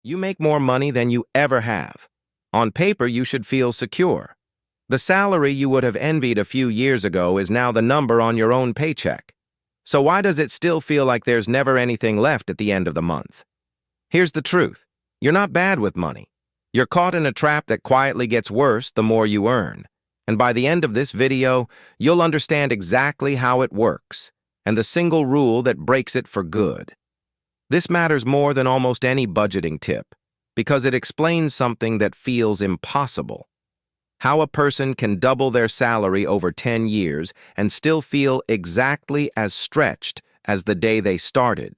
You make more money than you ever have. On paper, you should feel secure. The salary you would have envied a few years ago is now the number on your own paycheck. So why does it still feel like there's never anything left at the end of the month? Here's the truth. You're not bad with money. You're caught in a trap that quietly gets worse the more you earn. And by the end of this video, you'll understand exactly how it works and the single rule that breaks it for good. This matters more than almost any budgeting tip because it explains something that feels impossible. How a person can double their salary over 10 years and still feel exactly as stretched as the day they started.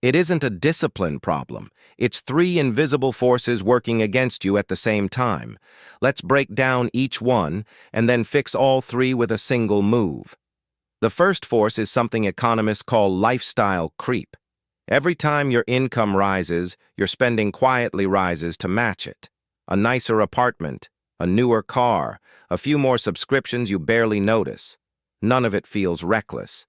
It isn't a discipline problem. It's three invisible forces working against you at the same time. Let's break down each one and then fix all three with a single move. The first force is something economists call lifestyle creep. Every time your income rises, your spending quietly rises to match it. A nicer apartment, a newer car, a few more subscriptions you barely notice. None of it feels reckless.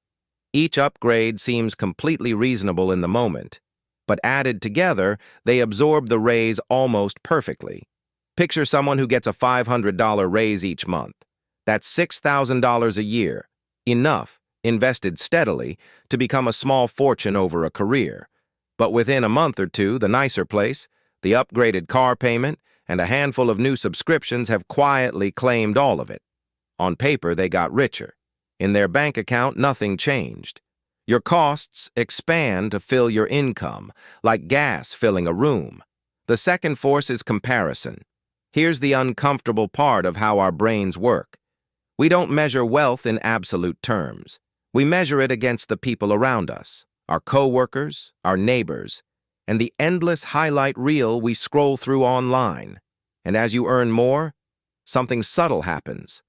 Each upgrade seems completely reasonable in the moment, but added together, they absorb the raise almost perfectly. Picture someone who gets a $500 raise each month. That's $6,000 a year, enough, invested steadily, to become a small fortune over a career. But within a month or two, the nicer place, the upgraded car payment, and a handful of new subscriptions have quietly claimed all of it. On paper, they got richer. In their bank account, nothing changed. Your costs expand to fill your income, like gas filling a room. The second force is comparison. Here's the uncomfortable part of how our brains work. We don't measure wealth in absolute terms. We measure it against the people around us, our coworkers, our neighbors, and the endless highlight reel we scroll through online. And as you earn more, something subtle happens.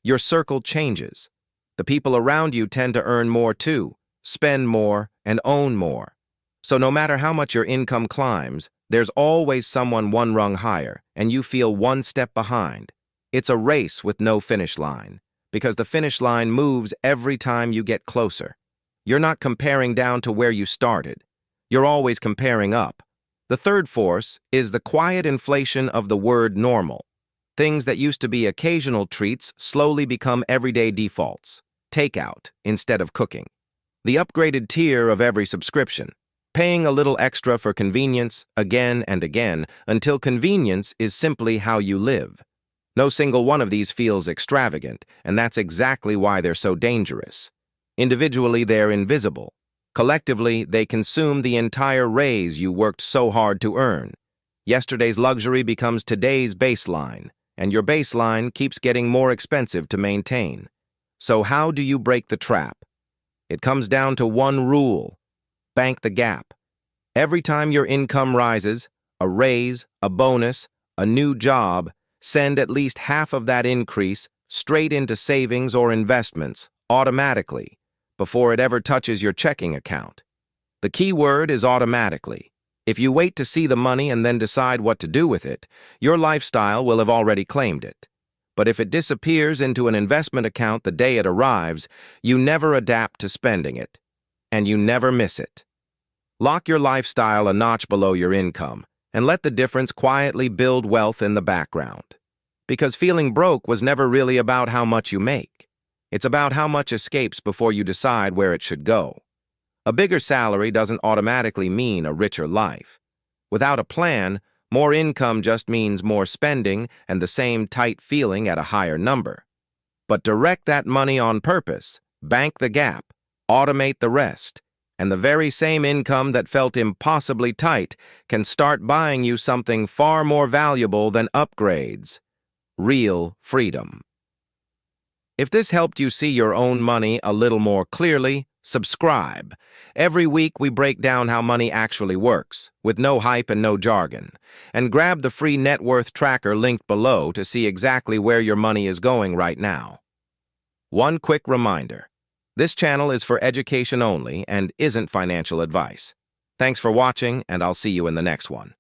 Your circle changes. The people around you tend to earn more too, spend more, and own more. So no matter how much your income climbs, there's always someone one rung higher, and you feel one step behind. It's a race with no finish line, because the finish line moves every time you get closer. You're not comparing down to where you started. You're always comparing up. The third force is the quiet inflation of the word normal. Things that used to be occasional treats slowly become everyday defaults. Takeout instead of cooking. The upgraded tier of every subscription. Paying a little extra for convenience again and again until convenience is simply how you live. No single one of these feels extravagant, and that's exactly why they're so dangerous. Individually, they're invisible. Collectively, they consume the entire raise you worked so hard to earn. Yesterday's luxury becomes today's baseline, and your baseline keeps getting more expensive to maintain. So how do you break the trap? It comes down to one rule: bank the gap. Every time your income rises, a raise, a bonus, a new job, send at least half of that increase straight into savings or investments, automatically, before it ever touches your checking account. The key word is automatically. If you wait to see the money and then decide what to do with it, your lifestyle will have already claimed it. But if it disappears into an investment account the day it arrives, you never adapt to spending it, and you never miss it. Lock your lifestyle a notch below your income, and let the difference quietly build wealth in the background. Because feeling broke was never really about how much you make. It's about how much escapes before you decide where it should go. A bigger salary doesn't automatically mean a richer life. Without a plan, more income just means more spending and the same tight feeling at a higher number. But direct that money on purpose, bank the gap, automate the rest, and the very same income that felt impossibly tight can start buying you something far more valuable than upgrades: real freedom. If this helped you see your own money a little more clearly, subscribe. Every week we break down how money actually works, with no hype and no jargon. And grab the free net worth tracker linked below to see exactly where your money is going right now. One quick reminder: this channel is for education only and isn't financial advice. Thanks for watching, and I'll see you in the next one.